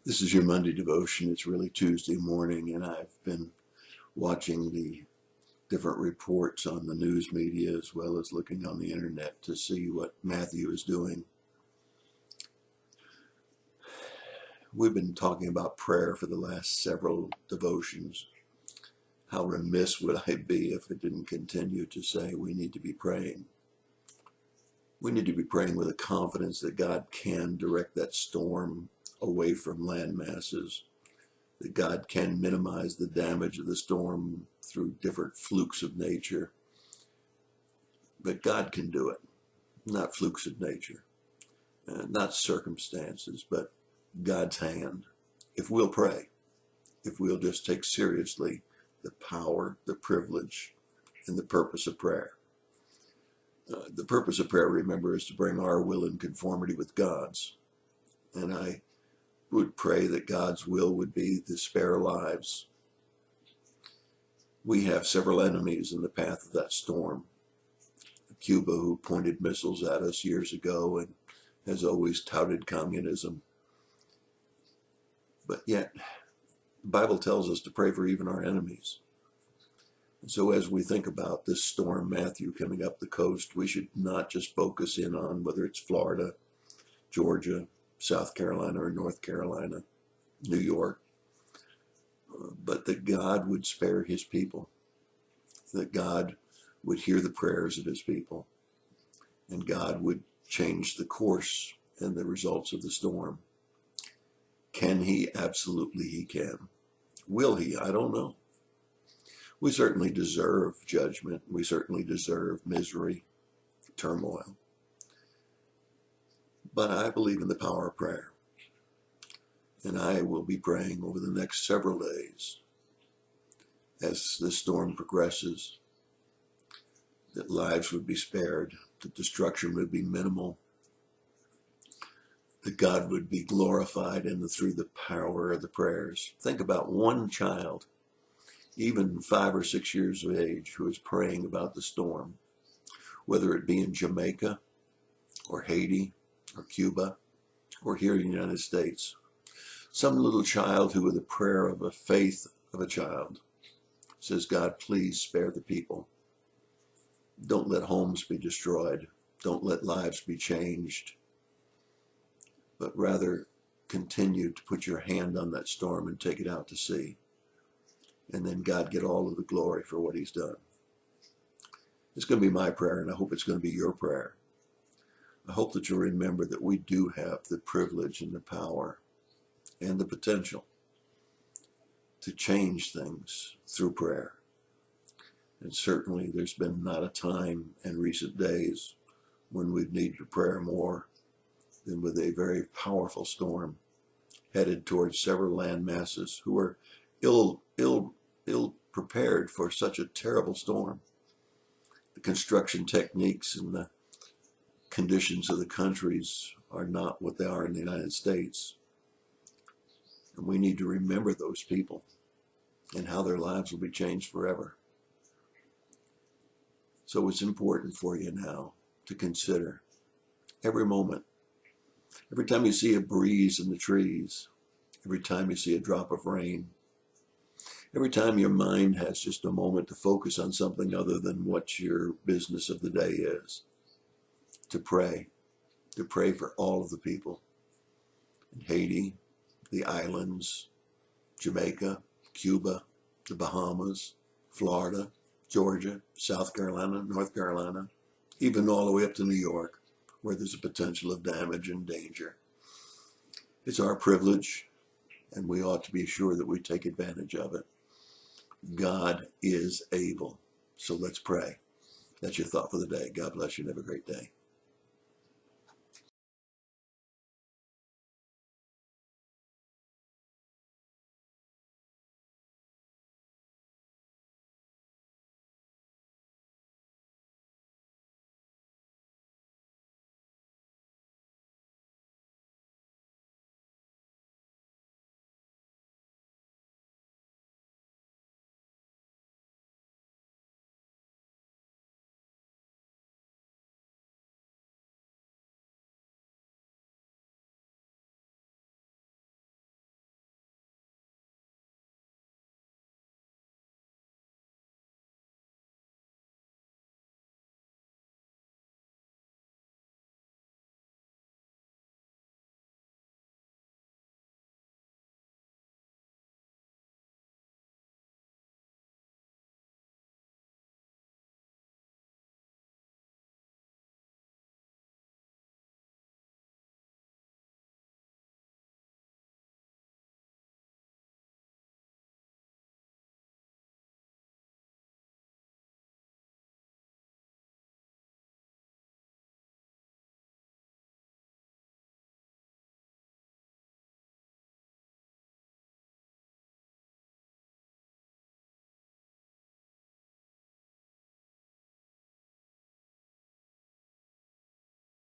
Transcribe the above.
This is your Monday devotion. It's really Tuesday morning, and I've been watching the different reports on the news media as well as looking on the internet to see what Matthew is doing. We've been talking about prayer for the last several devotions. How remiss would I be if I didn't continue to say we need to be praying. We need to be praying with a confidence that God can direct that storm away from land masses, that God can minimize the damage of the storm through different flukes of nature. But God can do it, not flukes of nature, not circumstances, but God's hand. If we'll pray, if we'll just take seriously the power, the privilege, and the purpose of prayer. The purpose of prayer, remember, is to bring our will in conformity with God's. And I would pray that God's will would be to spare lives. We have several enemies in the path of that storm. Cuba, who pointed missiles at us years ago and has always touted communism. But yet, the Bible tells us to pray for even our enemies. And so as we think about this storm, Matthew, coming up the coast, we should not just focus in on whether it's Florida, Georgia, South Carolina, or North Carolina, New York, but that God would spare his people, that God would hear the prayers of his people, and God would change the course and the results of the storm. Can he? Absolutely he can. Will he? I don't know. We certainly deserve judgment. We certainly deserve misery, turmoil. But I believe in the power of prayer. And I will be praying over the next several days as the storm progresses, that lives would be spared, that destruction would be minimal, that God would be glorified in through the power of the prayers. Think about one child, even 5 or 6 years of age, who is praying about the storm, whether it be in Jamaica or Haiti or Cuba or here in the United States. Some little child who, with the prayer of a faith of a child, says, God, please spare the people. Don't let homes be destroyed. Don't let lives be changed. But rather continue to put your hand on that storm and take it out to sea. And then God get all of the glory for what he's done. It's going to be my prayer, and I hope it's going to be your prayer. I hope that you'll remember that we do have the privilege and the power and the potential to change things through prayer. And certainly there's been not a time in recent days when we've needed to pray more than with a very powerful storm headed towards several land masses who are ill prepared for such a terrible storm. The construction techniques and the conditions of the countries are not what they are in the United States. And we need to remember those people and how their lives will be changed forever. So it's important for you now to consider every moment, every time you see a breeze in the trees, every time you see a drop of rain, every time your mind has just a moment to focus on something other than what your business of the day is, to pray for all of the people in Haiti, the islands, Jamaica, Cuba, the Bahamas, Florida, Georgia, South Carolina, North Carolina, even all the way up to New York, where there's a potential of damage and danger. It's our privilege, and we ought to be sure that we take advantage of it. God is able. So let's pray. That's your thought for the day. God bless you and have a great day.